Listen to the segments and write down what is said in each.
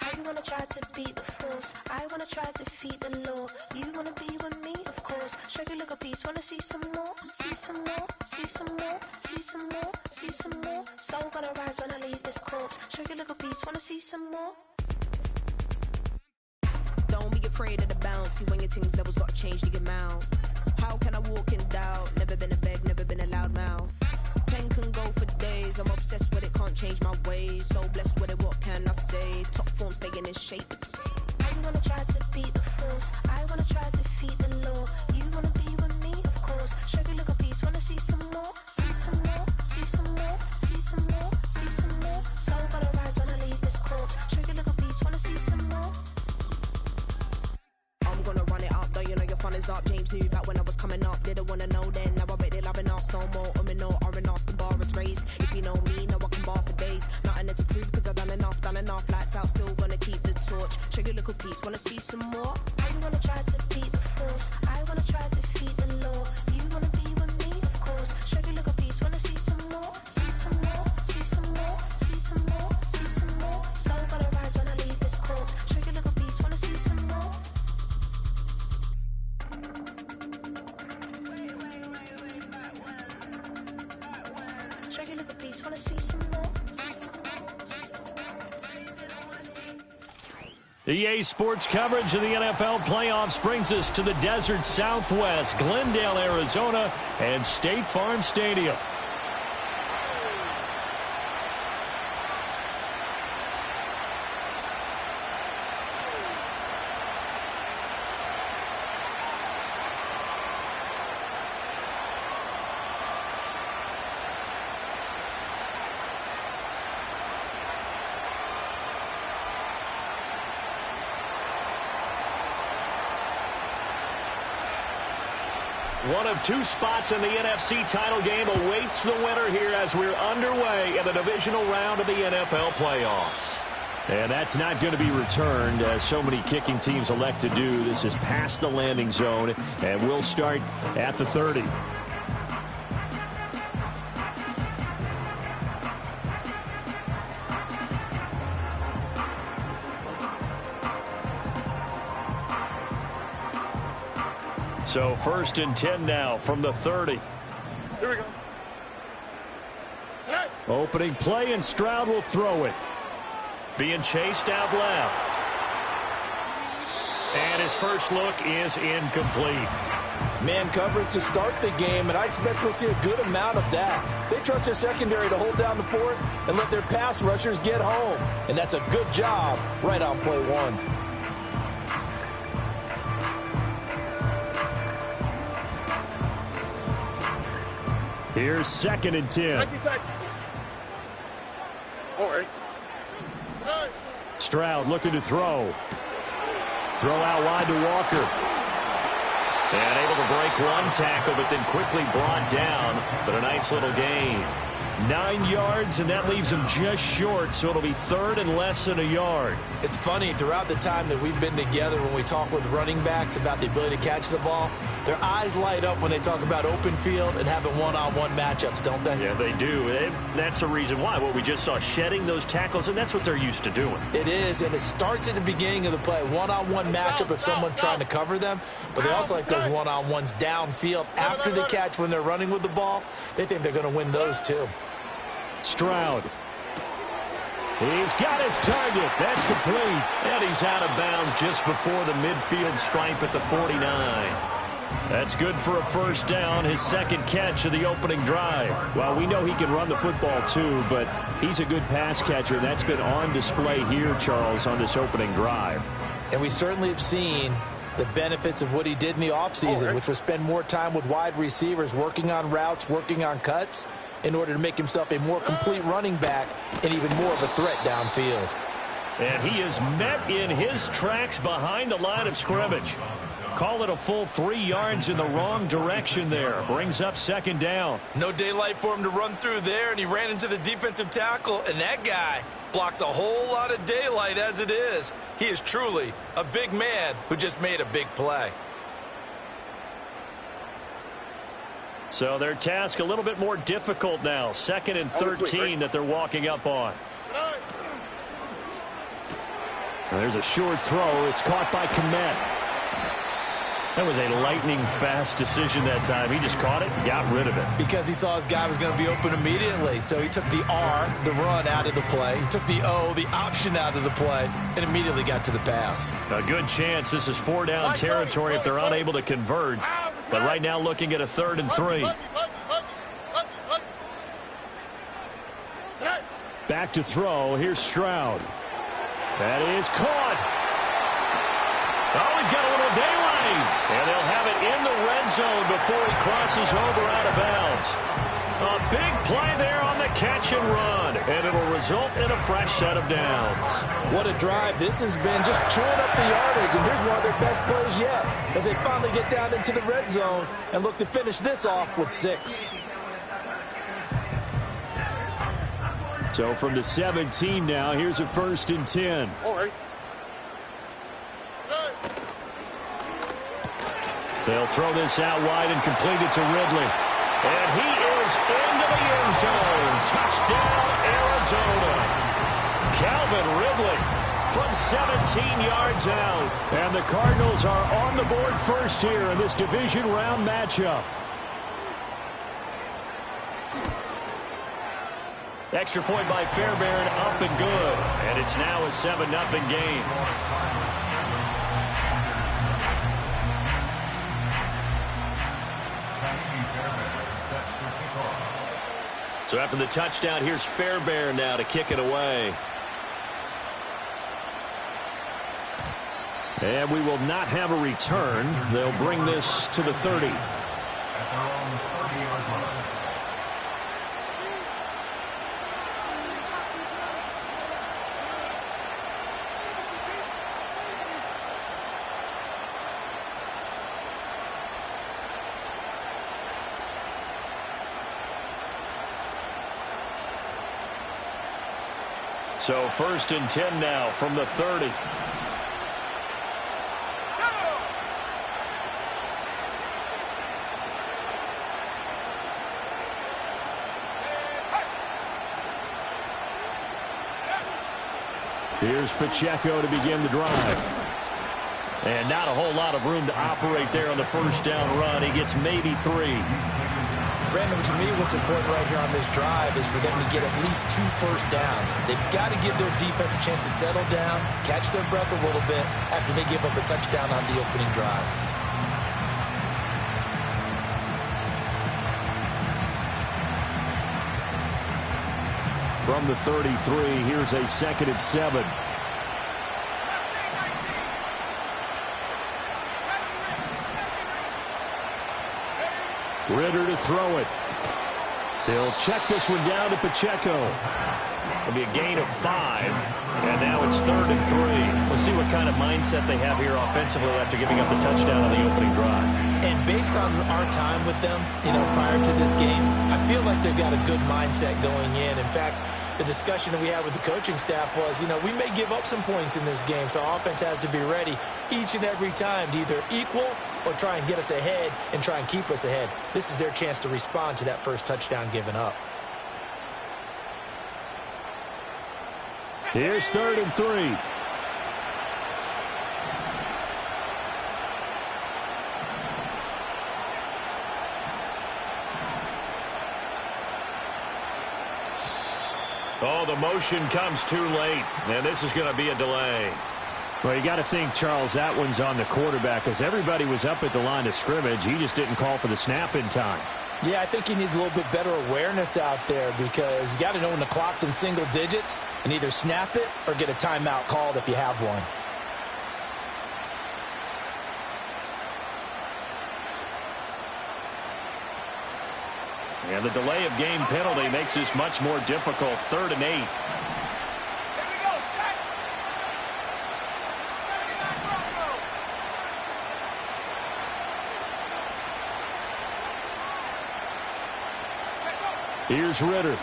You wanna try to beat the force, I wanna try to defeat the law. You wanna be with me, of course. Show you a little piece, wanna see some more, see some more, see some more, see some more, see some more. Soul gonna rise when I leave this corpse. Show you a little piece, wanna see some more. Don't be afraid of the bounce. See when your things levels gotta change to your mouth. How can I walk in doubt? Never been a beg, never been a loud mouth. Pen can go for days. I'm obsessed with it, can't change my ways. So blessed with it, what can I say? Top form staying in shape. I wanna try to beat the force, I wanna try to defeat the law. You wanna be with me, of course. Show you a little piece, wanna see some more, see some more, see some more, see some more, see some more. Soul gonna rise when I leave this corpse. Show you a little piece, wanna see some more. I'm gonna run it up, though you know your fun is up. James knew back when I was coming up, didn't wanna know then. Now I bet they're loving us no more. No R&R's, the bar is raised. If you know me, now I can bar for days. Nothing to prove, cause I've done enough. Lights out, still gonna keep the torch. Show you a little piece, wanna see some more? I wanna try to beat the force, I wanna try to defeat the law. You wanna be with me, of course. Show you a little piece, wanna see some more, see some more, see some more, see some more, see some more. Soul gonna rise when I leave this corpse. Show you a little piece, wanna see some more. Show you a little piece, wanna see some more. The EA Sports coverage of the NFL playoffs brings us to the desert Southwest, Glendale, Arizona, and State Farm Stadium. One of two spots in the NFC title game awaits the winner here as we're underway in the divisional round of the NFL playoffs. And that's not going to be returned, as so many kicking teams elect to do. This is past the landing zone, and we'll start at the 30. So 1st and 10 now from the 30. Here we go. Hey. Opening play, and Stroud will throw it. Being chased out left. And his first look is incomplete. Man coverage to start the game, and I expect we'll see a good amount of that. They trust their secondary to hold down the fort and let their pass rushers get home. And that's a good job right on play one. Here's 2nd and 10. All right. Stroud looking to throw. Throw out wide to Walker. And able to break one tackle, but then quickly brought down. But a nice little gain. 9 yards, and that leaves him just short, so it'll be 3rd and less than a yard. It's funny, throughout the time that we've been together, when we talk with running backs about the ability to catch the ball, their eyes light up when they talk about open field and having one-on-one matchups, don't they? Yeah, they do. That's the reason why. Well, we just saw shedding those tackles, and that's what they're used to doing. It is, and it starts at the beginning of the play. One-on-one matchup if someone's trying to cover them, but they also like those one-on-ones downfield after the catch when they're running with the ball. They think they're going to win those, too. Stroud. He's got his target. That's complete. And he's out of bounds just before the midfield stripe at the 49. That's good for a first down, his second catch of the opening drive. Well, we know he can run the football too, but he's a good pass catcher, and that's been on display here, Charles, on this opening drive. And we certainly have seen the benefits of what he did in the offseason, which was spend more time with wide receivers, working on routes, working on cuts, in order to make himself a more complete running back and even more of a threat downfield. And he is met in his tracks behind the line of scrimmage. Call it a full 3 yards in the wrong direction there. Brings up 2nd down. No daylight for him to run through there, and he ran into the defensive tackle, and that guy blocks a whole lot of daylight as it is. He is truly a big man who just made a big play. So their task a little bit more difficult now. 2nd and 13 that they're walking up on. There's a short throw. It's caught by Kmet. That was a lightning-fast decision that time. He just caught it and got rid of it. Because he saw his guy was going to be open immediately. So he took the R, the run, out of the play. He took the O, the option, out of the play, and immediately got to the pass. A good chance. This is 4-down territory if they're unable to convert. But right now looking at a 3rd and 3. Back to throw. Here's Stroud. That is caught. Oh, he's got a little daylight. And they'll have it in the red zone before he crosses over out of bounds. A big play there on the catch and run. And it'll result in a fresh set of downs. What a drive this has been, just chewing up the yardage. And here's one of their best plays yet as they finally get down into the red zone and look to finish this off with 6. So from the 17 now, here's a 1st and 10. All right. They'll throw this out wide and complete it to Ridley. And he is into the end zone. Touchdown, Arizona. Calvin Ridley from 17 yards out. And the Cardinals are on the board first here in this division round matchup. Extra point by Fairbairn, up and good. And it's now a 7-0 game. So after the touchdown, here's Fairbairn now to kick it away. And we will not have a return. They'll bring this to the 30. So 1st and 10 now from the 30. Here's Pacheco to begin the drive. And not a whole lot of room to operate there on the 1st down run. He gets maybe 3. Brandon, to me, what's important right here on this drive is for them to get at least 2 first downs. They've got to give their defense a chance to settle down, catch their breath a little bit after they give up a touchdown on the opening drive. From the 33, here's a 2nd and 7. Ritter to throw it. They'll check this one down to Pacheco. It'll be a gain of 5. And now it's 3rd and 3. We'll see what kind of mindset they have here offensively after giving up the touchdown on the opening drive. And based on our time with them, prior to this game, I feel like they've got a good mindset going in. In fact, the discussion that we had with the coaching staff was, we may give up some points in this game, so our offense has to be ready each and every time to either equal or try and get us ahead and try and keep us ahead. This is their chance to respond to that first touchdown given up. Here's 3rd and 3. Oh, the motion comes too late, and this is going to be a delay. Well, you got to think, Charles, that one's on the quarterback because everybody was up at the line of scrimmage. He just didn't call for the snap in time. Yeah, I think he needs a little bit better awareness out there because you got to know when the clock's in single digits and either snap it or get a timeout called if you have one. And the delay of game penalty makes this much more difficult. 3rd and 8. Here's Ritter.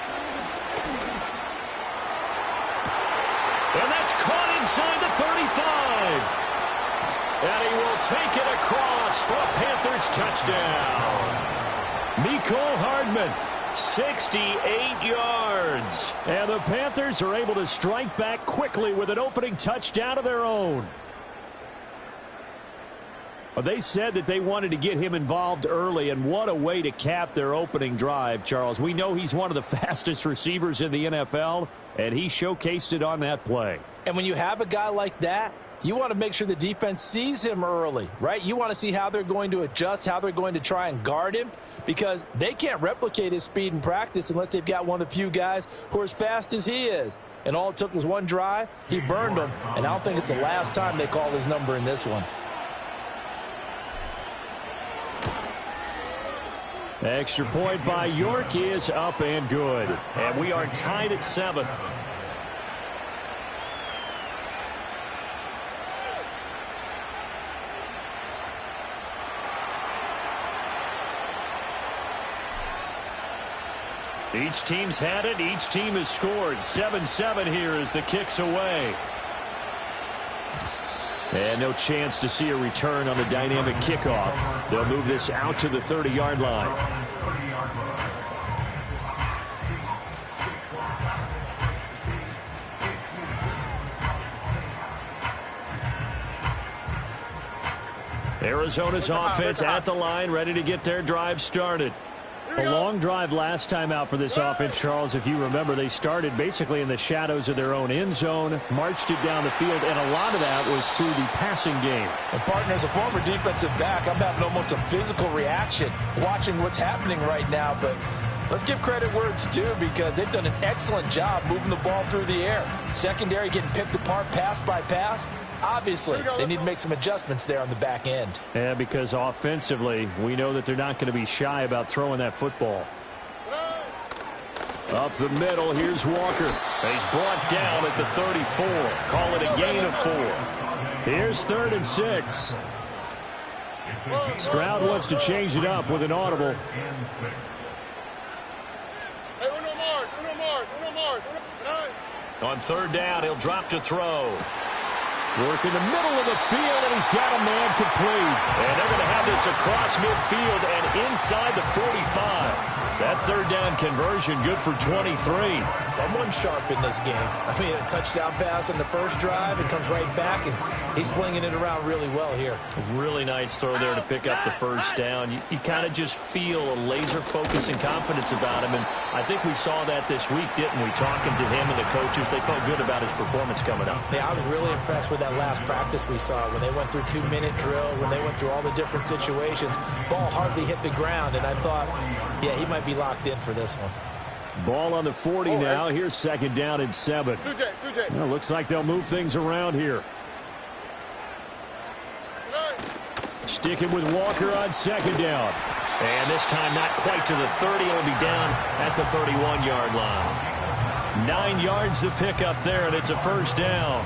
And that's caught inside the 35. And he will take it across for a Panthers touchdown. Mecole Hardman 68 yards. And the Panthers are able to strike back quickly with an opening touchdown of their own. They said that they wanted to get him involved early, and what a way to cap their opening drive, Charles. We know he's one of the fastest receivers in the NFL, and he showcased it on that play. And when you have a guy like that, you want to make sure the defense sees him early, right? You want to see how they're going to adjust, how they're going to try and guard him, because they can't replicate his speed in practice unless they've got one of the few guys who are as fast as he is. And all it took was one drive. He burned them, and I don't think it's the last time they call his number in this one. Extra point by York is up and good. And we are tied at 7. Each team's had it. Each team has scored. 7-7 here as the kick's away. And no chance to see a return on the dynamic kickoff. They'll move this out to the 30-yard line. Arizona's offense at the line, ready to get their drive started. A long drive last time out for this offense, Charles. If you remember, they started basically in the shadows of their own end zone, marched it down the field, and a lot of that was through the passing game. And, partner, as a former defensive back, I'm having almost a physical reaction watching what's happening right now. But let's give credit where it's due, because they've done an excellent job moving the ball through the air. Secondary getting picked apart pass by pass. Obviously, they need to make some adjustments there on the back end. Yeah, because offensively, we know that they're not going to be shy about throwing that football. Up the middle, here's Walker. He's brought down at the 34. Call it a gain of 4. Here's 3rd and 6. Stroud wants to change it up with an audible. On 3rd down, he'll drop to throw. Work in the middle of the field, and he's got a man complete. And they're going to have this across midfield and inside the 45. That 3rd down conversion good for 23. Someone sharp in this game. I mean, a touchdown pass on the first drive, and comes right back, and he's flinging it around really well here. Really nice throw there to pick up the 1st down. You kind of just feel a laser focus and confidence about him, and I think we saw that this week, didn't we? Talking to him and the coaches, they felt good about his performance coming up. Yeah, I was really impressed with that last practice we saw when they went through 2-minute drill, when they went through all the different situations. Ball hardly hit the ground, and I thought, yeah, he might be locked in for this one. Ball on the 40 now. Here's 2nd down and 7. Well, looks like they'll move things around here. Sticking with Walker on 2nd down. And this time not quite to the 30. It'll be down at the 31-yard line. 9 yards to pick up there, and it's a 1st down.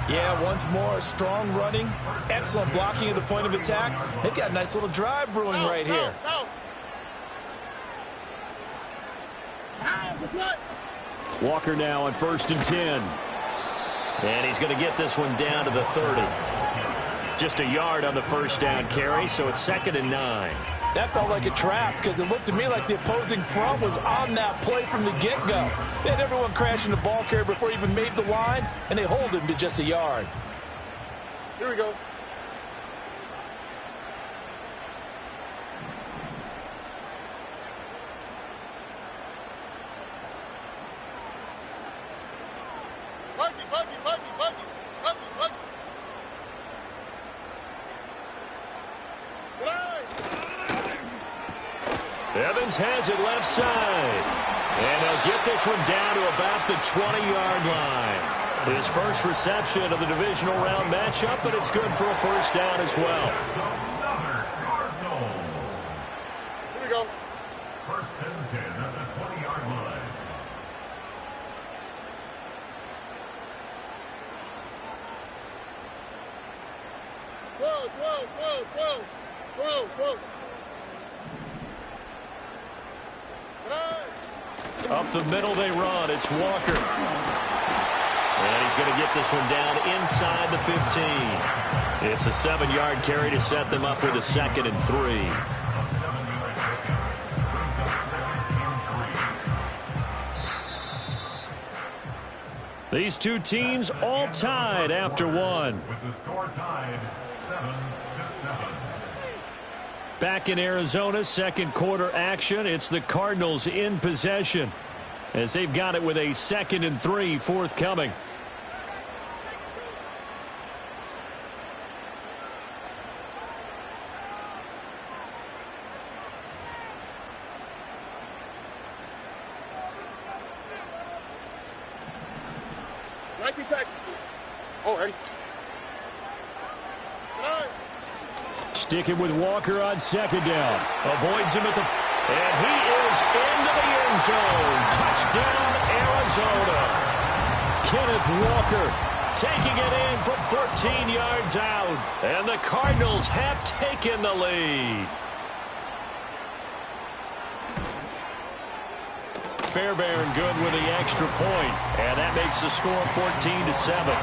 Yeah, once more, strong running, excellent blocking at the point of attack. They've got a nice little drive brewing right here. Walker now on 1st and 10. And he's going to get this one down to the 30. Just a yard on the 1st down carry, so it's 2nd and 9. That felt like a trap, because it looked to me like the opposing front was on that play from the get-go. They had everyone crashing the ball carrier before he even made the line, and they hold him to just a yard. Here we go. Evans has it left side. And they'll get this one down to about the 20-yard line. His first reception of the divisional round matchup, but it's good for a 1st down as well. Here we go. 1st and 10 at the 20-yard line. Twelve. Up the middle they run. It's Walker. And he's going to get this one down inside the 15. It's a 7-yard carry to set them up with a 2nd and 3. These two teams all tied after one. With the score tied 7-7. Back in Arizona, second quarter action. It's the Cardinals in possession as they've got it with a 2nd and 3 forthcoming. Sticking with Walker on 2nd down. Avoids him at the... And he is into the end zone. Touchdown, Arizona. Kenneth Walker taking it in from 14 yards out. And the Cardinals have taken the lead. Fairbairn good with the extra point. And that makes the score 14-7.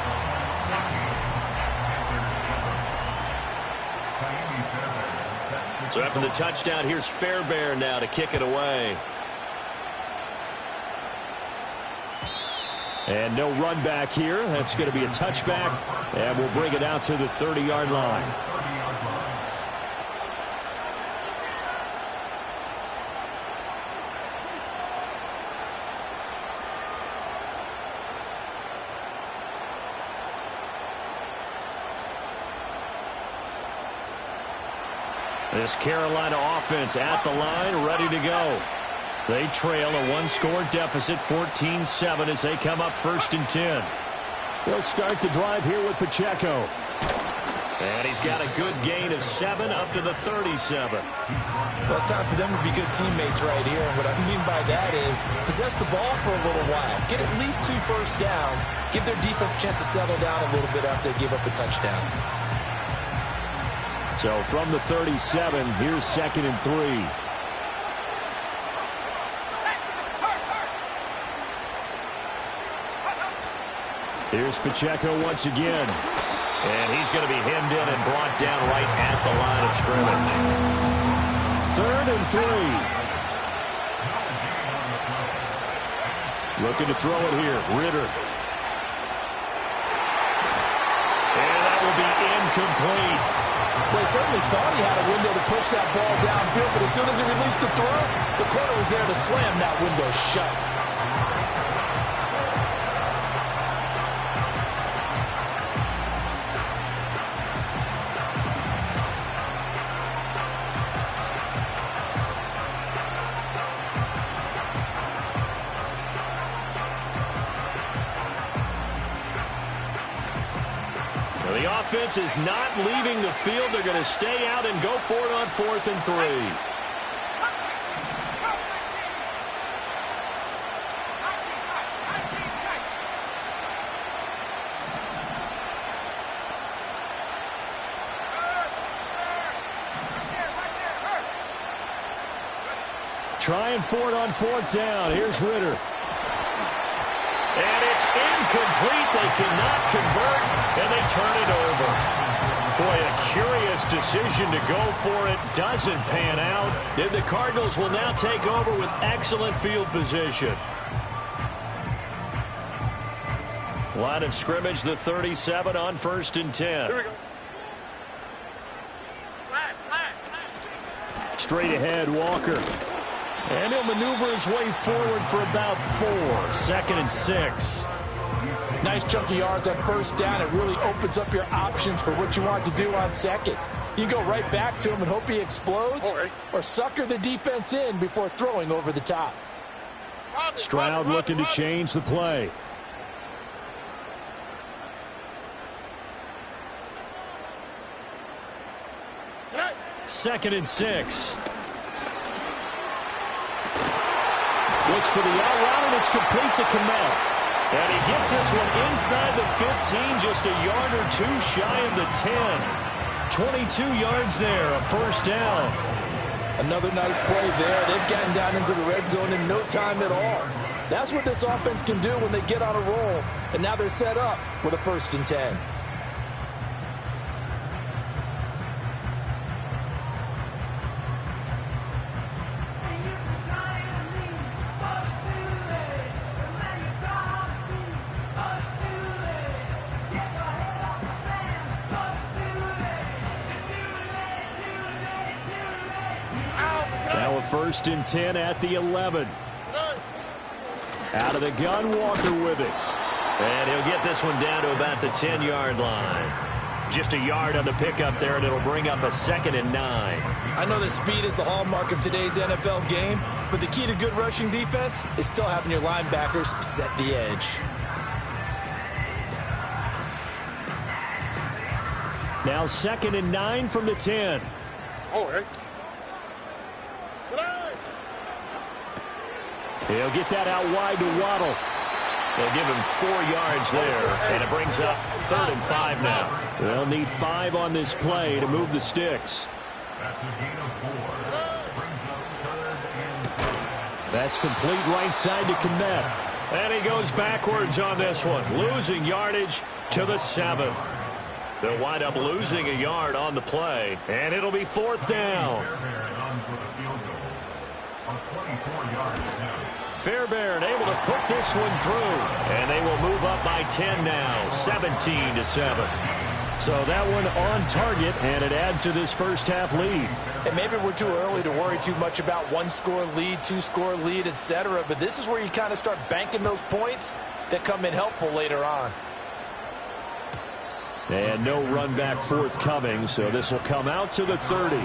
So after the touchdown, here's Fairbairn now to kick it away. And no run back here. That's going to be a touchback. And we'll bring it out to the 30-yard line. This Carolina offense at the line, ready to go. They trail a one-score deficit, 14-7, as they come up 1st and 10. They'll start the drive here with Pacheco. And he's got a good gain of 7 up to the 37. Well, it's time for them to be good teammates right here. And what I mean by that is possess the ball for a little while. Get at least 2 first downs. Give their defense a chance to settle down a little bit after they give up a touchdown. So from the 37, here's 2nd and 3. Here's Pacheco once again. And he's going to be hemmed in and brought down right at the line of scrimmage. 3rd and 3. Looking to throw it here. Ritter. And that will be incomplete. Well, he certainly thought he had a window to push that ball downfield, but as soon as he released the throw, the corner was there to slam that window shut. The offense is not leaving the field. They're going to stay out and go for it on 4th and 3. Trying for it on 4th down. Here's Ritter. And it's incomplete. They cannot convert, and they turn it over. Boy, a curious decision to go for it. Doesn't pan out. And the Cardinals will now take over with excellent field position. Line of scrimmage, the 37 on 1st and 10. Here we go. Straight ahead, Walker. And he'll maneuver his way forward for about 4. 2nd and 6. Nice chunky yards on 1st down. It really opens up your options for what you want to do on 2nd. You go right back to him and hope he explodes, or sucker the defense in before throwing over the top. Stroud looking to change the play. Second and 6. Looks for the out route, and it's complete to Kmet. And he gets this one inside the 15, just a yard or 2 shy of the 10. 22 yards there, a 1st down. Another nice play there. They've gotten down into the red zone in no time at all. That's what this offense can do when they get on a roll. And now they're set up with a 1st and 10. First and 10 at the 11. Out of the gun, Walker with it. And he'll get this one down to about the 10-yard line. Just a yard on the pickup there, and it'll bring up a 2nd and 9. I know that speed is the hallmark of today's NFL game, but the key to good rushing defense is still having your linebackers set the edge. Now 2nd and 9 from the 10. All right. He'll get that out wide to Waddle. They'll give him 4 yards there, and it brings up 3rd and 5 now. They'll need 5 on this play to move the sticks. That's a gain of 4. Brings up 3rd and 5. That's complete right side to Kmet. And he goes backwards on this one, losing yardage to the 7. They'll wind up losing a yard on the play, and it'll be 4th down. Fairbairn able to put this one through, and they will move up by 10 now, 17-7. So that one on target, and it adds to this first half lead. And maybe we're too early to worry too much about 1-score lead, 2-score lead, etc. But this is where you kind of start banking those points that come in helpful later on. And no run back forthcoming, so this will come out to the 30.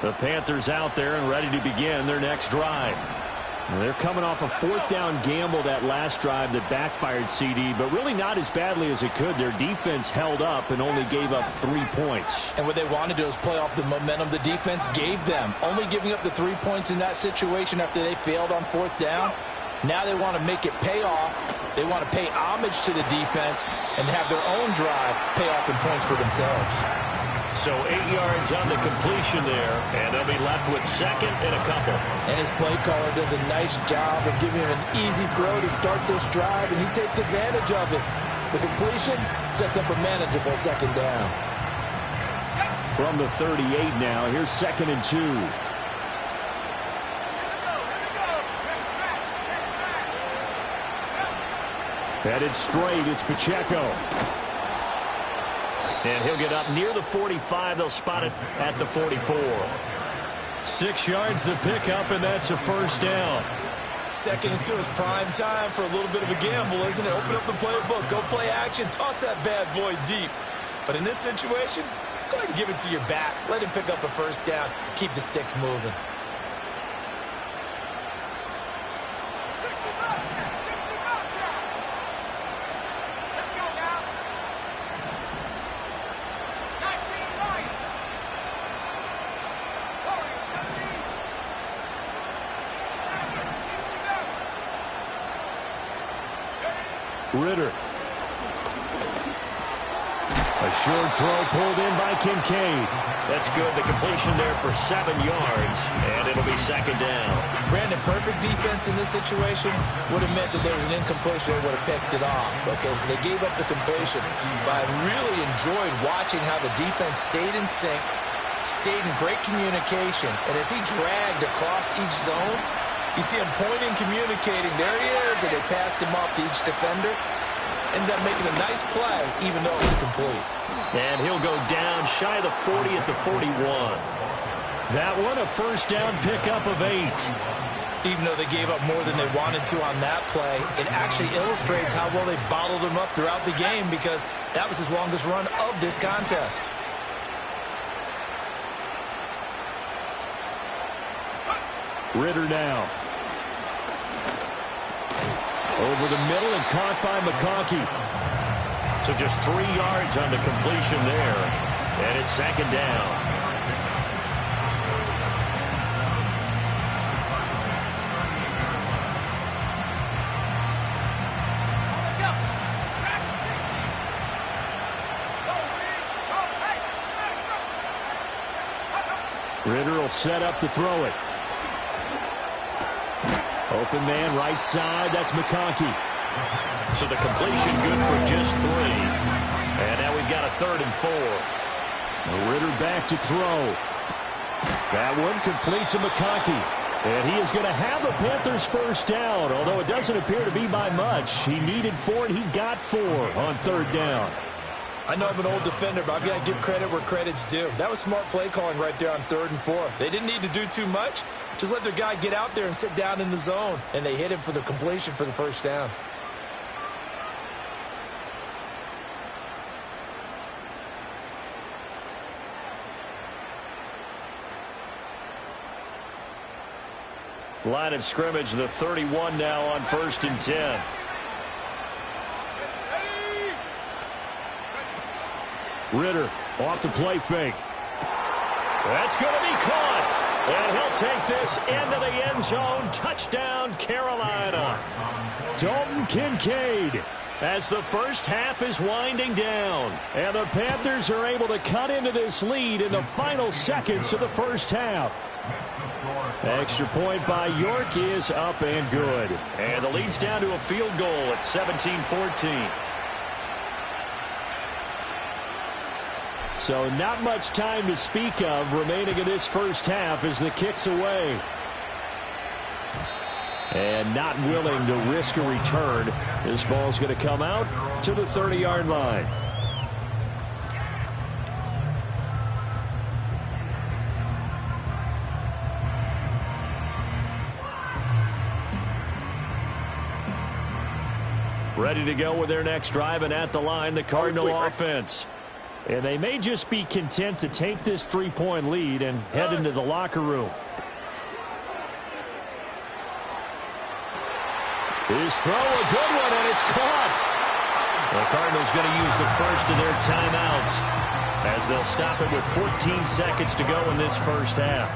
The Panthers out there and ready to begin their next drive. They're coming off a 4th down gamble that last drive that backfired CD, but really not as badly as it could. Their defense held up and only gave up 3 points. And what they wanted to do is play off the momentum the defense gave them. Only giving up the 3 points in that situation after they failed on 4th down. Now they want to make it pay off. They want to pay homage to the defense and have their own drive pay off in points for themselves. So 8 yards on the completion there, and they'll be left with 2nd and a couple. And his play caller does a nice job of giving him an easy throw to start this drive, and he takes advantage of it. The completion sets up a manageable 2nd down. From the 38 now, here's 2nd and 2. Headed straight, it's Pacheco. And he'll get up near the 45. They'll spot it at the 44. 6 yards the pickup, and that's a 1st down. 2nd and 2 is prime time for a little bit of a gamble, isn't it? Open up the playbook, go play action, toss that bad boy deep. But in this situation, go ahead and give it to your back. Let him pick up a 1st down. Keep the sticks moving. Ritter. A short throw pulled in by Kincaid. That's good. The completion there for 7 yards, and it'll be 2nd down. Brandon, perfect defense in this situation would have meant that there was an incompletion. They would have picked it off. Okay, so they gave up the completion. But I really enjoyed watching how the defense stayed in sync, stayed in great communication, and as he dragged across each zone, you see him pointing, communicating. There he is, and they passed him off to each defender. Ended up making a nice play, even though it was complete. And he'll go down shy of the 40 at the 41. That one, a 1st down pickup of 8. Even though they gave up more than they wanted to on that play, it actually illustrates how well they bottled him up throughout the game, because that was his longest run of this contest. Ritter now. Over the middle and caught by McConkey. So just 3 yards on the completion there. And it's 2nd down. Ritter will set up to throw it. Open man right side. That's McConkey. So the completion good for just 3. And now we've got a 3rd and 4. Ritter back to throw. That one completes to McConkey. And he is going to have the Panthers first down, although it doesn't appear to be by much. He needed 4, and he got 4 on third down. I know I'm an old defender, but I've got to give credit where credit's due. That was smart play calling right there on 3rd and 4. They didn't need to do too much. Just let their guy get out there and sit down in the zone, and they hit him for the completion for the first down. Line of scrimmage, the 31 now on 1st and 10. Ritter off the play fake. That's going to be caught. And he'll take this into the end zone. Touchdown, Carolina. Dalton Kincaid. As the first half is winding down. And the Panthers are able to cut into this lead in the final seconds of the first half. Extra point by York is up and good. And the lead's down to a field goal at 17-14. So not much time to speak of remaining in this first half as the kick's away. And not willing to risk a return. This ball's going to come out to the 30-yard line. Ready to go with their next drive, and at the line, the Cardinal offense. And they may just be content to take this 3-point lead and head into the locker room. His throw, a good one, and it's caught. The Cardinals going to use the first of their timeouts as they'll stop it with 14 seconds to go in this first half.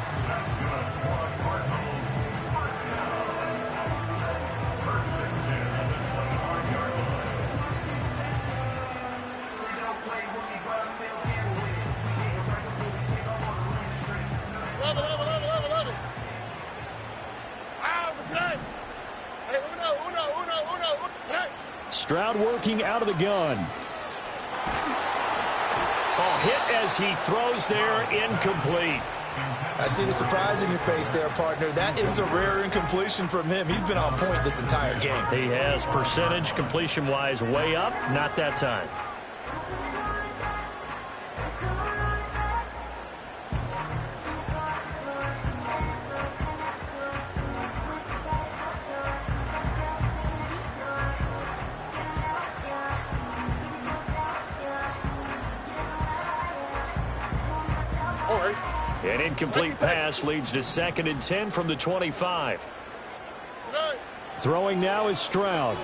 Stroud working out of the gun. Ball hit as he throws there, incomplete. I see the surprise in your face there, partner. That is a rare incompletion from him. He's been on point this entire game. He has percentage completion-wise way up, not that time. An incomplete pass leads to 2nd and 10 from the 25. Throwing now is Stroud.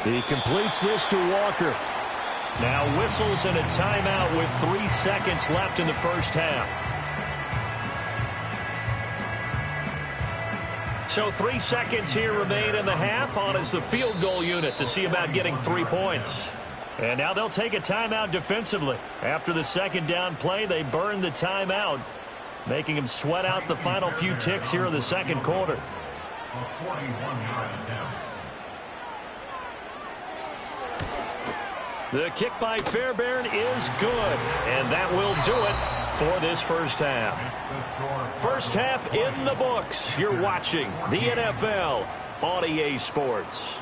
He completes this to Walker. Now whistles and a timeout with 3 seconds left in the first half. So 3 seconds here remain in the half. On is the field goal unit to see about getting 3 points. And now they'll take a timeout defensively. After the second down play, they burn the timeout, making them sweat out the final few ticks here in the second quarter. The kick by Fairbairn is good, and that will do it for this first half. First half in the books. You're watching the NFL on EA Sports.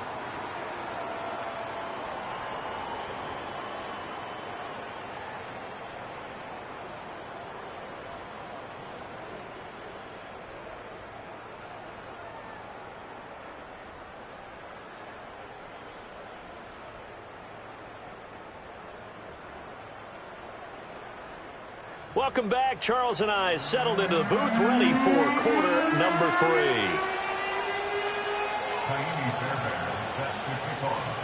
Welcome back. Charles and I settled into the booth, ready for quarter number 3.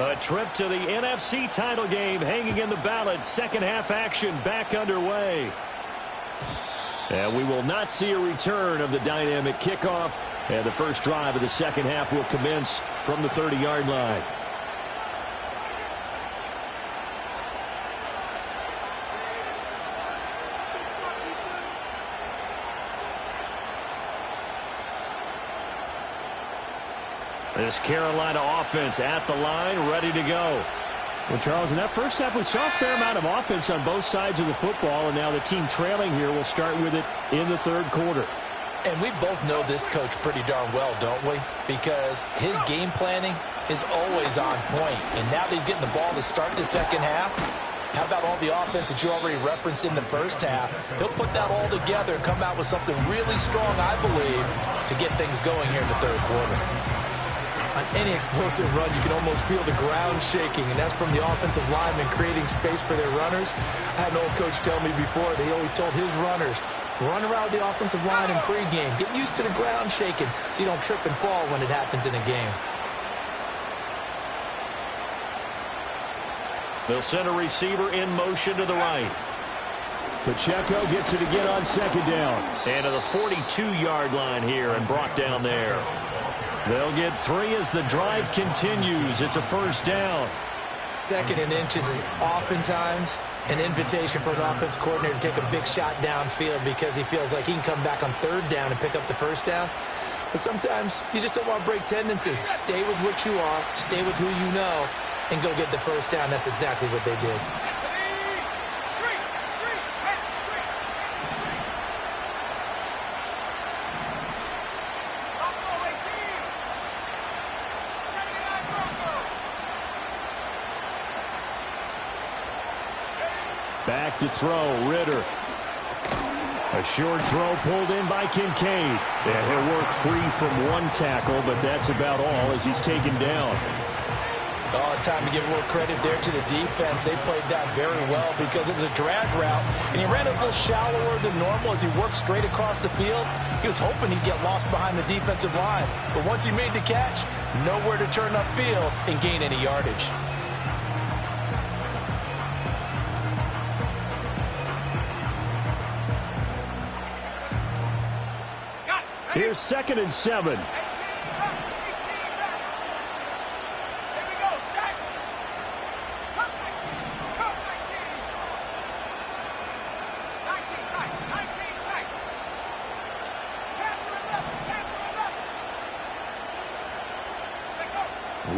A trip to the NFC title game hanging in the balance. Second half action back underway. And we will not see a return of the dynamic kickoff. And the first drive of the second half will commence from the 30-yard line. This Carolina offense at the line, ready to go. Well, Charles, in that first half, we saw a fair amount of offense on both sides of the football, and now the team trailing here will start with it in the third quarter. And we both know this coach pretty darn well, don't we? Because his game planning is always on point. And now that he's getting the ball to start the second half, how about all the offense that you already referenced in the first half? He'll put that all together and come out with something really strong, I believe, to get things going here in the third quarter. On any explosive run, you can almost feel the ground shaking, and that's from the offensive linemen creating space for their runners. I had an old coach tell me before, they always told his runners, run around the offensive line in pregame. Get used to the ground shaking so you don't trip and fall when it happens in a game. They'll send a receiver in motion to the right. Pacheco gets it again on second down. And to the 42-yard line here and brought down there. They'll get 3 as the drive continues. It's a first down. Second and inches is oftentimes an invitation for an offense coordinator to take a big shot downfield because he feels like he can come back on third down and pick up the first down. But sometimes you just don't want to break tendency. Stay with what you are, stay with who you know, and go get the first down. That's exactly what they did. Back to throw, Ritter. A short throw pulled in by Kincaid. And he'll work free from one tackle, but that's about all as he's taken down. Oh, it's time to give a little credit there to the defense. They played that very well because it was a drag route, and he ran a little shallower than normal as he worked straight across the field. He was hoping he'd get lost behind the defensive line, but once he made the catch, nowhere to turn upfield and gain any yardage. Here's 2nd and 7.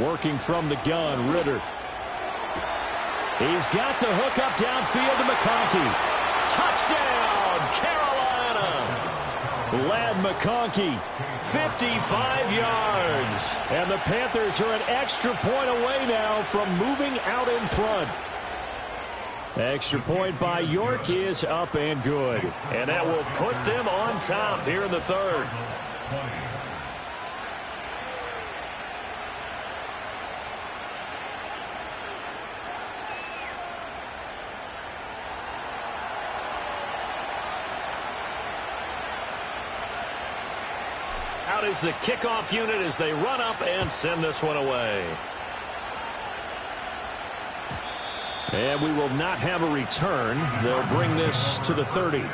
Working from the gun, Ritter. He's got the hook up downfield to McConkey. Touchdown, Carolina! Lad McConkey, 55 yards. And the Panthers are an extra point away now from moving out in front. Extra point by York is up and good. And that will put them on top here in the third. Out is the kickoff unit as they run up and send this one away. And we will not have a return. They'll bring this to the 30.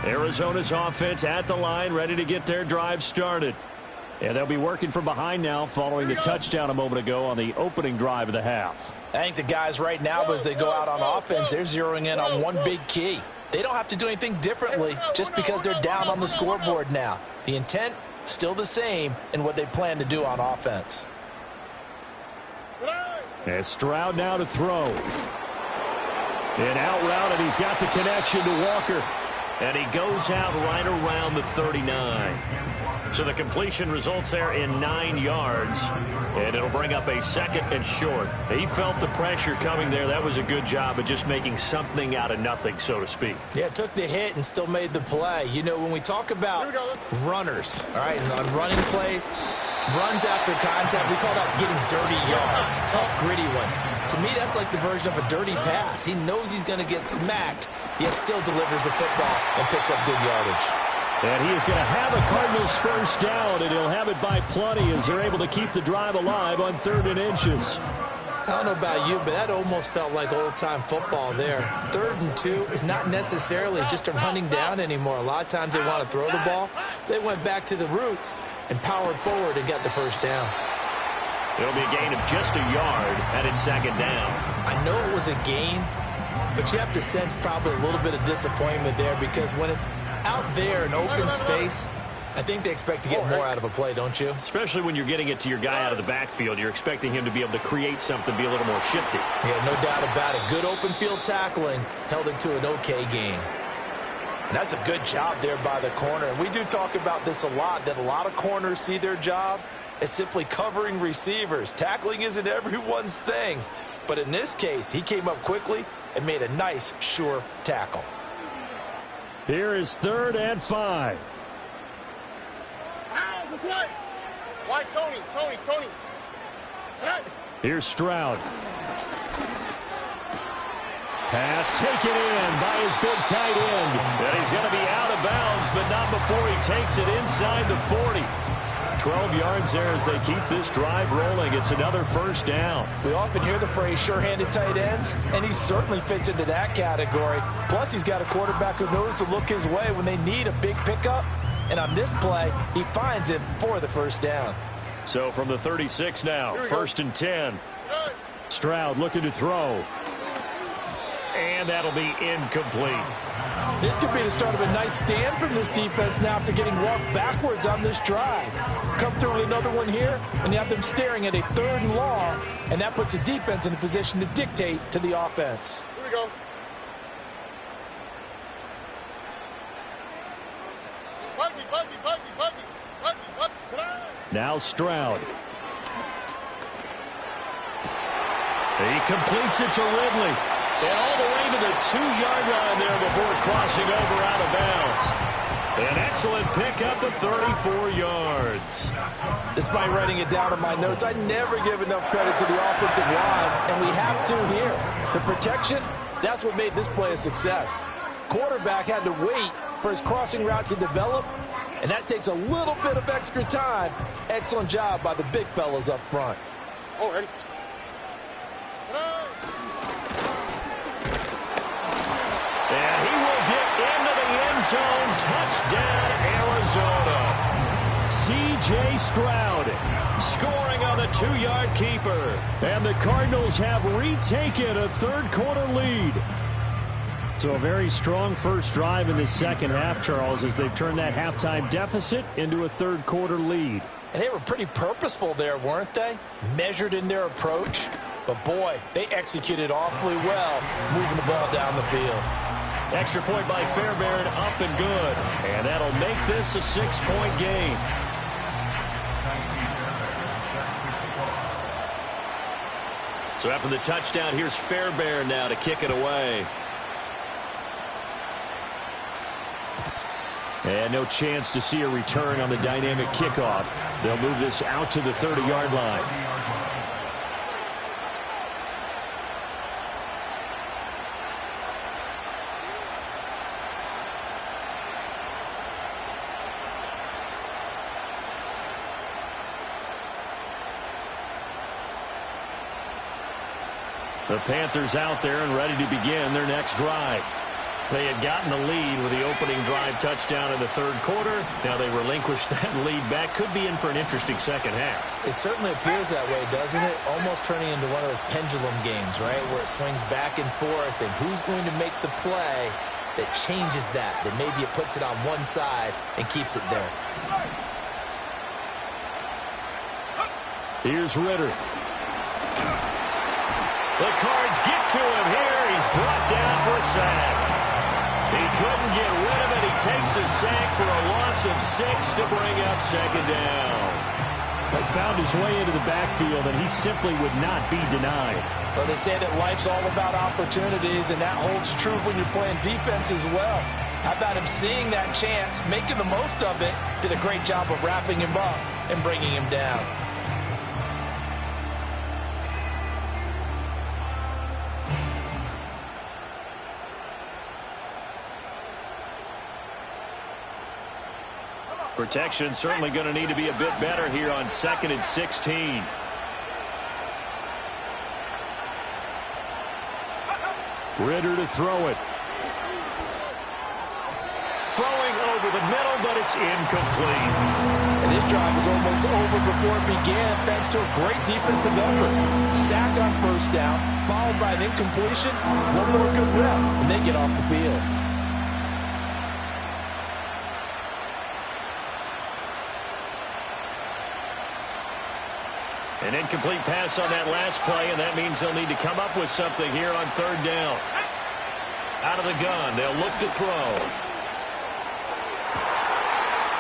Arizona's offense at the line, ready to get their drive started. And they'll be working from behind now following the touchdown a moment ago on the opening drive of the half. I think the guys right now, as they go out on offense, they're zeroing in on one big key. They don't have to do anything differently just because they're down on the scoreboard now. The intent, still the same in what they plan to do on offense. And Stroud now to throw. And out route, and he's got the connection to Walker. And he goes out right around the 39. So the completion results there in 9 yards. And it'll bring up a 2nd and short. He felt the pressure coming there. That was a good job of just making something out of nothing, so to speak. Yeah, took the hit and still made the play. You know, when we talk about runners, all right, on running plays, runs after contact, we call that getting dirty yards, tough, gritty ones. To me, that's like the version of a dirty pass. He knows he's going to get smacked, yet still delivers the football and picks up good yardage. And he is going to have a Cardinals first down, and he'll have it by plenty as they're able to keep the drive alive on 3rd and inches. I don't know about you, but that almost felt like old-time football there. 3rd and 2 is not necessarily just a running down anymore. A lot of times they want to throw the ball. They went back to the roots and powered forward and got the first down. It'll be a gain of just a yard, and it's 2nd down. I know it was a gain, but you have to sense probably a little bit of disappointment there because when it's Out there in open space, I think they expect to get more out of a play, don't you? Especially when you're getting it to your guy out of the backfield. You're expecting him to be able to create something, be a little more shifty. Yeah, no doubt about it. Good open field tackling held it to an okay game. And that's a good job there by the corner. And we do talk about this a lot, that a lot of corners see their job as simply covering receivers. Tackling isn't everyone's thing. But in this case, he came up quickly and made a nice, sure tackle. Here is 3rd and 5. Why, Tony? Here's Stroud. Pass taken in by his big tight end. And he's going to be out of bounds, but not before he takes it inside the 40. 12 yards there as they keep this drive rolling. It's another first down. We often hear the phrase sure-handed tight ends, and he certainly fits into that category. Plus, he's got a quarterback who knows to look his way when they need a big pickup. And on this play, he finds him for the first down. So from the 36 now, 1st and 10. Stroud looking to throw. And that'll be incomplete. This could be the start of a nice stand from this defense now after getting walked backwards on this drive. Come through with another one here, and you have them staring at a 3rd and long, and that puts the defense in a position to dictate to the offense. Here we go. Now Stroud. He completes it to Ridley. And all the way to the 2-yard line there before crossing over out of bounds. An excellent pickup of 34 yards. Despite writing it down in my notes, I never give enough credit to the offensive line, and we have to here. The protection, that's what made this play a success. Quarterback had to wait for his crossing route to develop, and that takes a little bit of extra time. Excellent job by the big fellas up front. Oh, ready? And he will get into the end zone. Touchdown, Arizona. C.J. Stroud Scoring on the 2-yard keeper. And the Cardinals have retaken a 3rd-quarter lead. So a very strong first drive in the second half, Charles, as they've turned that halftime deficit into a 3rd-quarter lead. And they were pretty purposeful there, weren't they? Measured in their approach. But, boy, they executed awfully well moving the ball down the field. Extra point by Fairbairn, up and good. And that'll make this a 6-point game. So after the touchdown, here's Fairbairn now to kick it away. And no chance to see a return on the dynamic kickoff. They'll move this out to the 30-yard line. The Panthers out there and ready to begin their next drive. They had gotten the lead with the opening drive touchdown in the 3rd quarter. Now they relinquished that lead back. Could be in for an interesting second half. It certainly appears that way, doesn't it? Almost turning into one of those pendulum games, right? Where it swings back and forth, and who's going to make the play that changes that maybe it puts it on one side and keeps it there. Here's Ritter. The Cards get to him here. He's brought down for a sack. He couldn't get rid of it. He takes a sack for a loss of 6 to bring up 2nd down. They found his way into the backfield, and he simply would not be denied. Well, they say that life's all about opportunities, and that holds true when you're playing defense as well. How about him seeing that chance, making the most of it, did a great job of wrapping him up and bringing him down. Protection certainly going to need to be a bit better here on 2nd and 16. Ritter to throw it. Throwing over the middle, but it's incomplete. And this drive was almost over before it began thanks to a great defensive effort. Sacked on 1st down, followed by an incompletion. One more good rep, and they get off the field. An incomplete pass on that last play, and that means they'll need to come up with something here on third down. Out of the gun, they'll look to throw.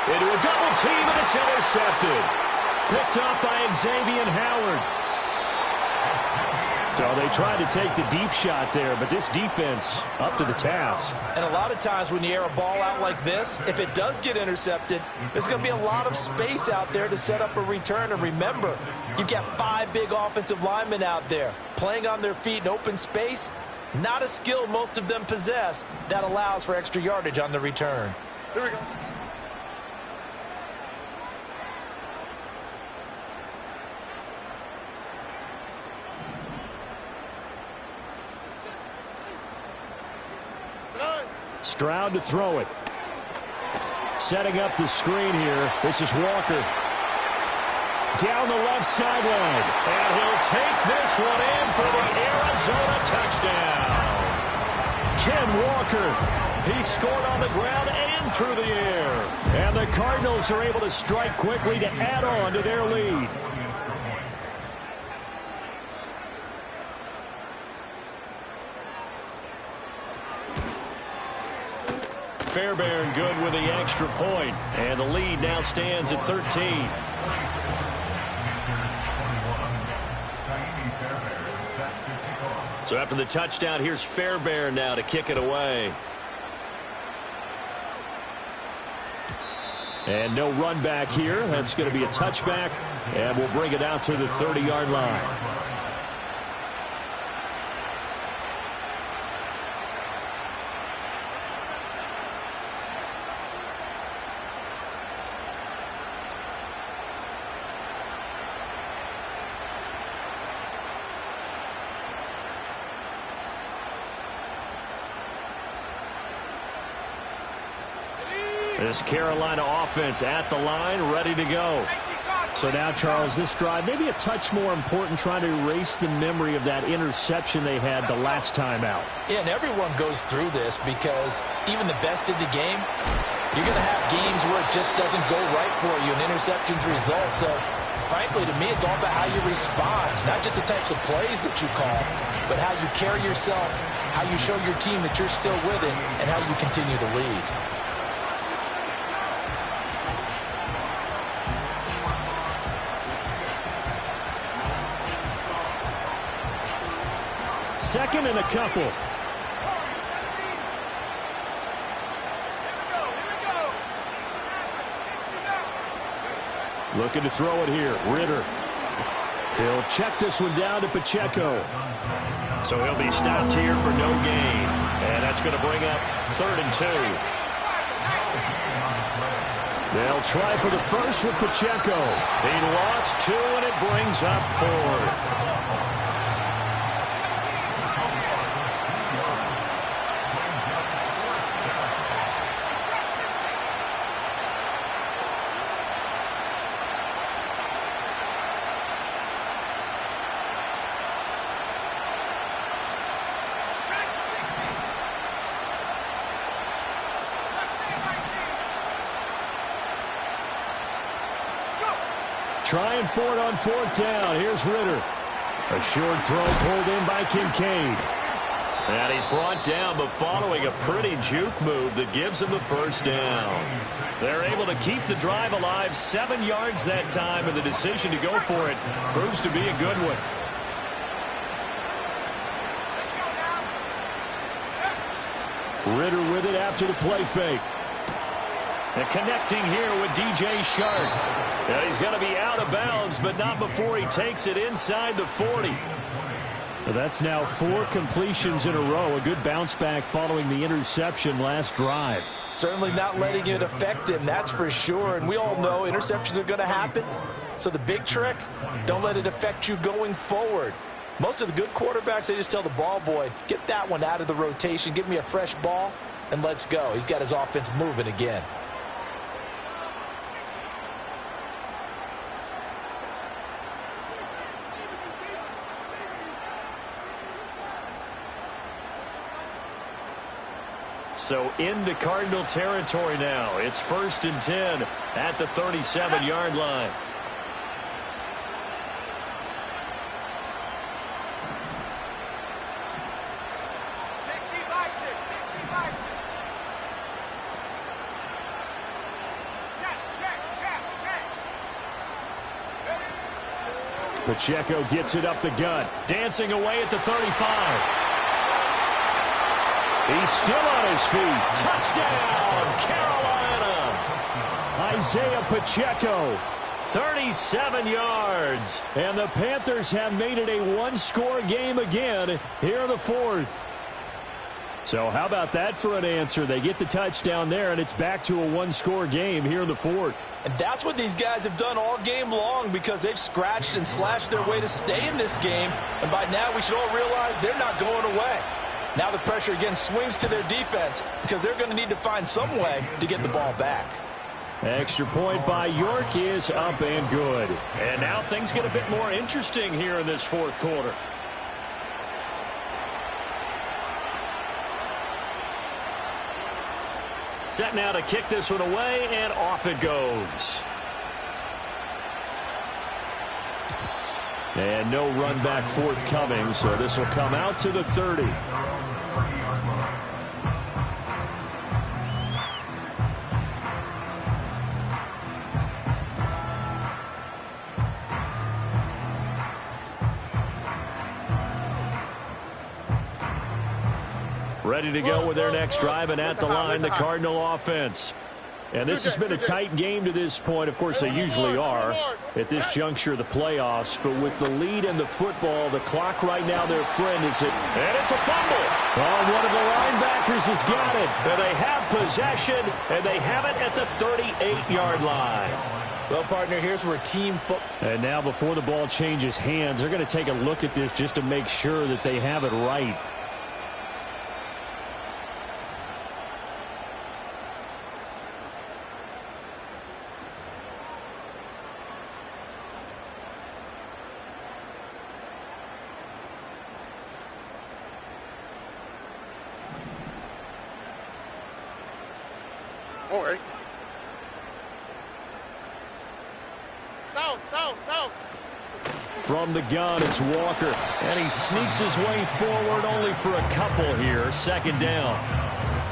Into a double team, and it's intercepted. Picked up by Xavier Howard. So they tried to take the deep shot there, but this defense up to the task. And a lot of times when you air a ball out like this, if it does get intercepted, there's going to be a lot of space out there to set up a return. And remember, you've got 5 big offensive linemen out there playing on their feet in open space. Not a skill most of them possess that allows for extra yardage on the return. Here we go. Stroud to throw it. Setting up the screen here. This is Walker. Down the left sideline. And he'll take this one in for the Arizona touchdown. Ken Walker. He scored on the ground and through the air. And the Cardinals are able to strike quickly to add on to their lead. Fairbairn good with the extra point, and the lead now stands at 13. So after the touchdown, here's Fairbairn now to kick it away. And no run back here. That's going to be a touchback, and we'll bring it out to the 30-yard line. This Carolina offense at the line, ready to go. So now, Charles, this drive maybe a touch more important, trying to erase the memory of that interception they had the last time out. Yeah, and everyone goes through this because even the best in the game, you're going to have games where it just doesn't go right for you, and interceptions result. So, frankly, to me, it's all about how you respond, not just the types of plays that you call, but how you carry yourself, how you show your team that you're still with it, and how you continue to lead. Second and a couple. Looking to throw it here. Ritter. He'll check this one down to Pacheco. So he'll be stopped here for no gain. And that's going to bring up 3rd and 2. They'll try for the first with Pacheco. He lost 2, and it brings up 4th. Trying for it on 4th down. Here's Ritter. A short throw pulled in by Kincaid. And he's brought down, but following a pretty juke move that gives him the first down. They're able to keep the drive alive, 7 yards that time, and the decision to go for it proves to be a good one. Ritter with it after the play fake. And connecting here with DJ Shark. And he's going to be out of bounds, but not before he takes it inside the 40. Well, that's now 4 completions in a row. A good bounce back following the interception last drive. Certainly not letting it affect him, that's for sure. And we all know interceptions are going to happen. So the big trick, don't let it affect you going forward. Most of the good quarterbacks, they just tell the ball boy, get that one out of the rotation, give me a fresh ball, and let's go. He's got his offense moving again. So into Cardinal territory now. It's 1st and 10 at the 37-yard line. Pacheco gets it up the gut. Dancing away at the 35. He's still on his feet. Touchdown, Carolina. Isaiah Pacheco. 37 yards. And the Panthers have made it a one-score game again here in the fourth. So how about that for an answer? They get the touchdown there, and it's back to a one-score game here in the fourth. And that's what these guys have done all game long because they've scratched and slashed their way to stay in this game. And by now we should all realize they're not going away. Now the pressure again swings to their defense because they're going to need to find some way to get the ball back. Extra point by York is up and good. And now things get a bit more interesting here in this fourth quarter. Set now to kick this one away, and off it goes. And no run back forthcoming, so this will come out to the 30. Ready to go with their next drive, and at the line, the Cardinal offense. And this has been a tight game to this point. Of course, they usually are at this juncture of the playoffs. But with the lead in the football, the clock right now, their friend is it. And it's a fumble. Oh, one of the linebackers has got it. And they have possession, and they have it at the 38-yard line. Well, partner, here's where team football. And now before the ball changes hands, they're going to take a look at this just to make sure that they have it right. All right. Down. From the gun, it's Walker. And he sneaks his way forward only for a couple here. Second down.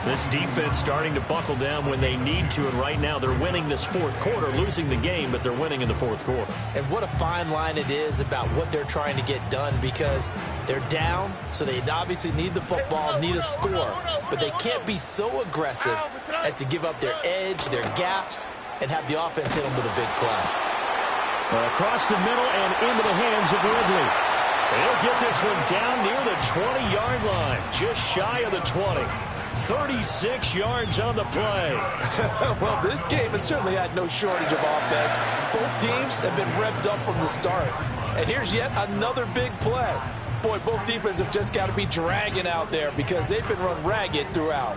This defense starting to buckle down when they need to, and right now they're winning this fourth quarter, losing the game, but they're winning in the fourth quarter. And what a fine line it is about what they're trying to get done because they're down, so they obviously need the football, need a score, but they can't be so aggressive as to give up their edge, their gaps, and have the offense hit them with a big play. Across the middle and into the hands of Ridley. They'll get this one down near the 20-yard line, just shy of the 20. 36 yards on the play. Well, this game has certainly had no shortage of offense. Both teams have been revved up from the start. And here's yet another big play. Boy, both defenses have just got to be dragging out there because they've been run ragged throughout.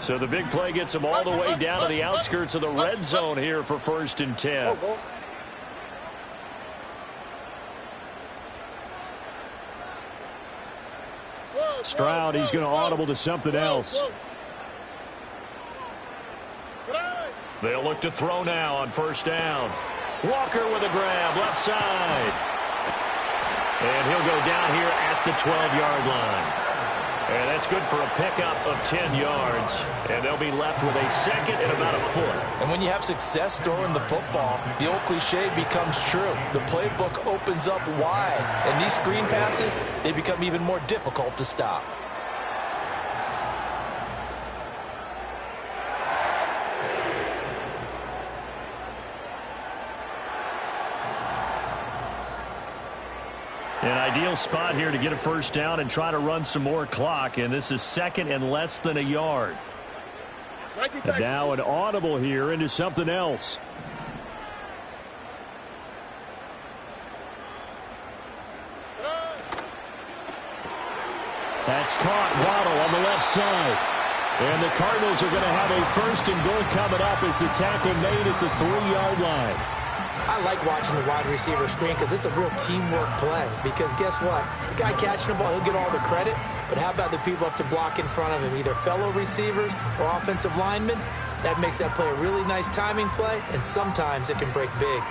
So the big play gets them all the way down to the outskirts of the red zone here for 1st and 10. Stroud, he's going to audible to something else. They'll look to throw now on 1st down. Walker with a grab, left side. And he'll go down here at the 12-yard line. And that's good for a pickup of 10 yards. And they'll be left with a second and about a foot. And when you have success throwing the football, the old cliche becomes true. The playbook opens up wide. And these screen passes, they become even more difficult to stop. An ideal spot here to get a 1st down and try to run some more clock. And this is 2nd and less than a yard. And now an audible here into something else. That's caught. Waddle on the left side. And the Cardinals are going to have a 1st and goal coming up as the tackle made at the 3-yard line. I like watching the wide receiver screen because it's a real teamwork play. Because guess what? The guy catching the ball, he'll get all the credit. But how about the people up to block in front of him, either fellow receivers or offensive linemen? That makes that play a really nice timing play, and sometimes it can break big.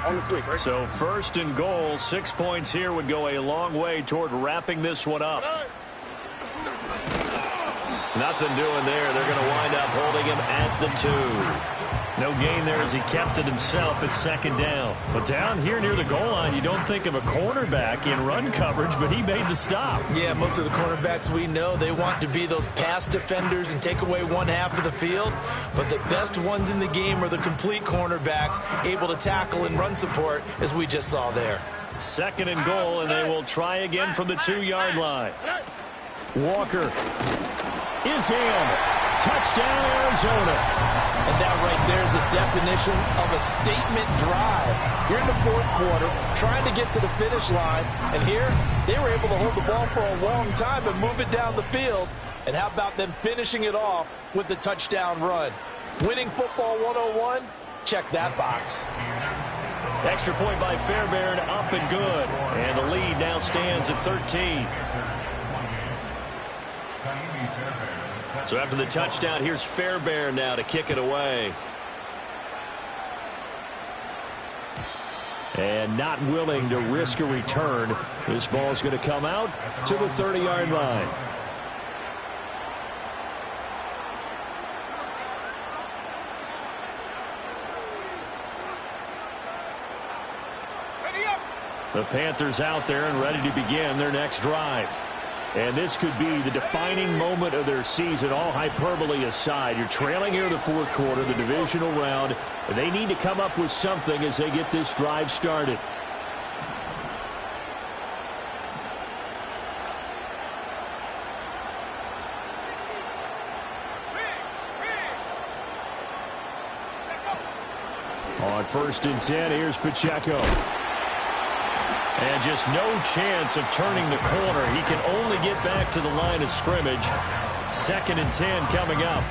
On the quick, right? So 1st and goal, 6 points here would go a long way toward wrapping this one up. Nothing doing there. They're going to wind up holding him at the 2. No gain there as he kept it himself at 2nd down. But down here near the goal line, you don't think of a cornerback in run coverage, but he made the stop. Yeah, most of the cornerbacks we know, they want to be those pass defenders and take away one half of the field. But the best ones in the game are the complete cornerbacks, able to tackle and run support, as we just saw there. 2nd and goal, and they will try again from the 2-yard line. Walker is in. Touchdown, Arizona. And that right there is the definition of a statement drive. You're in the 4th quarter, trying to get to the finish line, and here they were able to hold the ball for a long time and move it down the field. And how about them finishing it off with the touchdown run? Winning football 101, check that box. Extra point by Fairbairn, up and good. And the lead now stands at 13. So after the touchdown, here's Fairbairn now to kick it away. And not willing to risk a return. This ball's going to come out to the 30-yard line. The Panthers out there and ready to begin their next drive. And this could be the defining moment of their season, all hyperbole aside. You're trailing here in the 4th quarter, the divisional round. And they need to come up with something as they get this drive started. On 1st and 10, here's Pacheco. And just no chance of turning the corner. He can only get back to the line of scrimmage. 2nd and 10 coming up.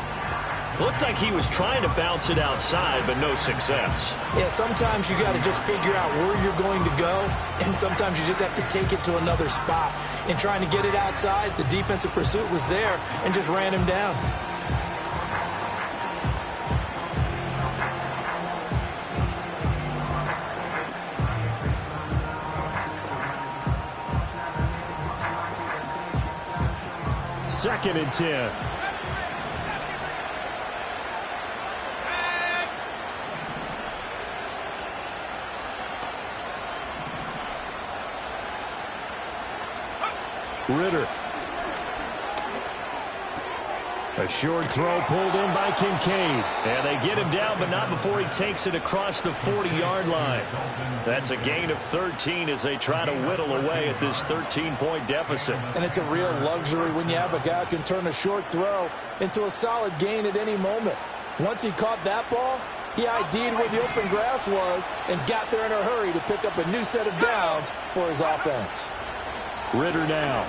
Looked like he was trying to bounce it outside, but no success. Yeah, sometimes you got to just figure out where you're going to go, and sometimes you just have to take it to another spot. In trying to get it outside, the defensive pursuit was there and just ran him down. Second and 10. Ritter. A short throw pulled in by Kincaid. And they get him down, but not before he takes it across the 40-yard line. That's a gain of 13 as they try to whittle away at this 13-point deficit. And it's a real luxury when you have a guy who can turn a short throw into a solid gain at any moment. Once he caught that ball, he ID'd where the open grass was and got there in a hurry to pick up a new set of downs for his offense. Ritter now.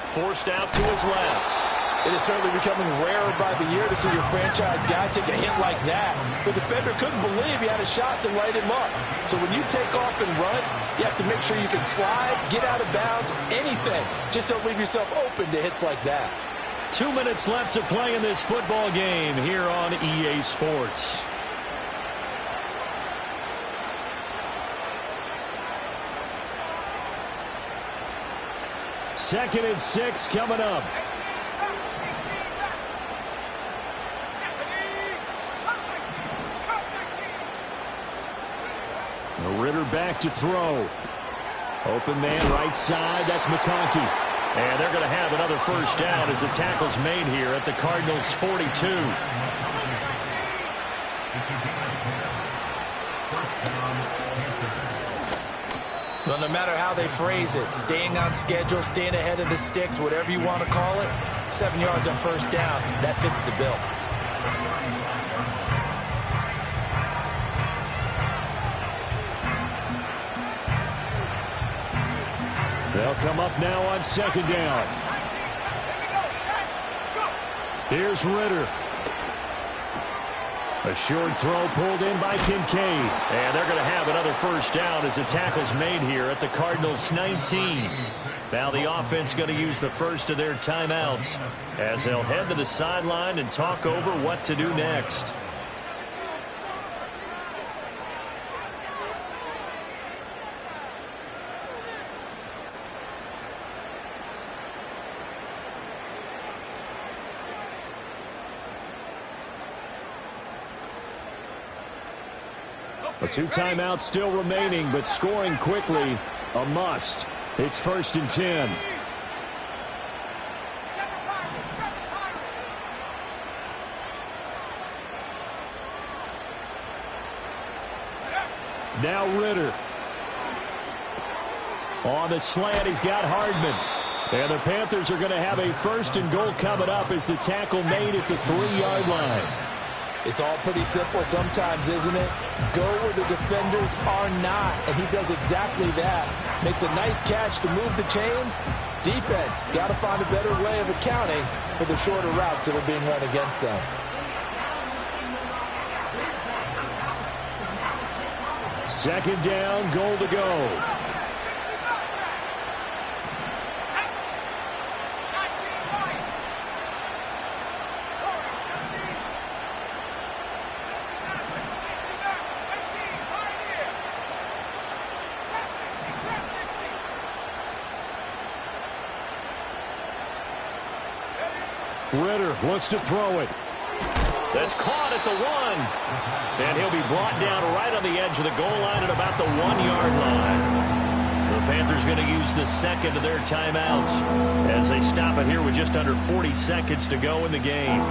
Forced out to his left. It is certainly becoming rarer by the year to see your franchise guy take a hit like that. The defender couldn't believe he had a shot to light him up. So when you take off and run, you have to make sure you can slide, get out of bounds, anything. Just don't leave yourself open to hits like that. 2 minutes left to play in this football game here on EA Sports. Second and 6 coming up. Ritter back to throw. Open man right side. That's McConkey. And they're going to have another first down as the tackle's made here at the Cardinals' 42. Well, no matter how they phrase it, staying on schedule, staying ahead of the sticks, whatever you want to call it, 7 yards on first down, that fits the bill. They'll come up now on second down. Here's Ritter. A short throw pulled in by Kincaid. And they're going to have another first down as the tackle's made here at the Cardinals' 19. Now the offense going to use the first of their timeouts as they'll head to the sideline and talk over what to do next. A 2 timeouts still remaining, but scoring quickly, a must. It's 1st and 10. Now Ritter. On the slant, he's got Hardman. And the Panthers are going to have a 1st and goal coming up as the tackle made at the 3-yard line. It's all pretty simple sometimes, isn't it? Go where the defenders are not, and he does exactly that. Makes a nice catch to move the chains. Defense, got to find a better way of accounting for the shorter routes that are being run against them. Second down, goal to go. Ritter looks to throw it. That's caught at the 1. And he'll be brought down right on the edge of the goal line at about the 1-yard line. The Panthers going to use the second of their timeouts as they stop it here with just under 40 seconds to go in the game.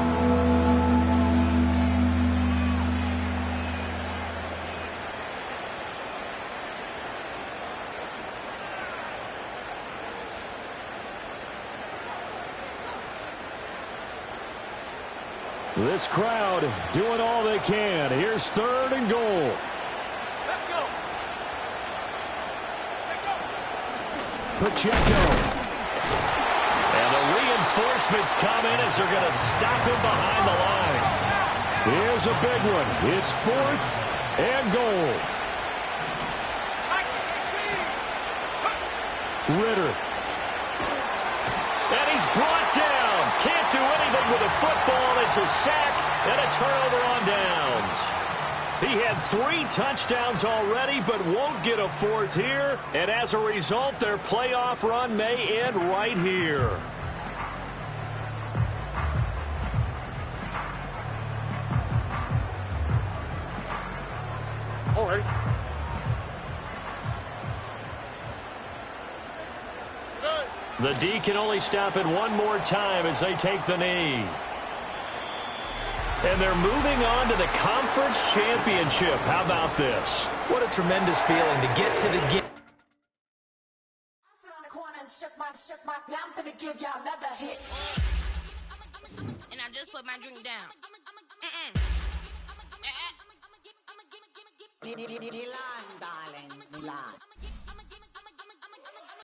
This crowd doing all they can. Here's 3rd and goal. Let's go. Pacheco. And the reinforcements come in as they're going to stop him behind the line. Here's a big one. It's 4th and goal. Ritter. And he's brought down. Can't do anything with the football. It's a sack and a turnover on downs. He had 3 touchdowns already, but won't get a 4th here. And as a result, their playoff run may end right here. All right. The D can only stop it one more time as they take the knee. And they're moving on to the conference championship. How about this? What a tremendous feeling to get to the game. I sit on the corner and shook my, now I'm gonna give y'all another hit. And I just put my drink down. Milan, darling, Milan.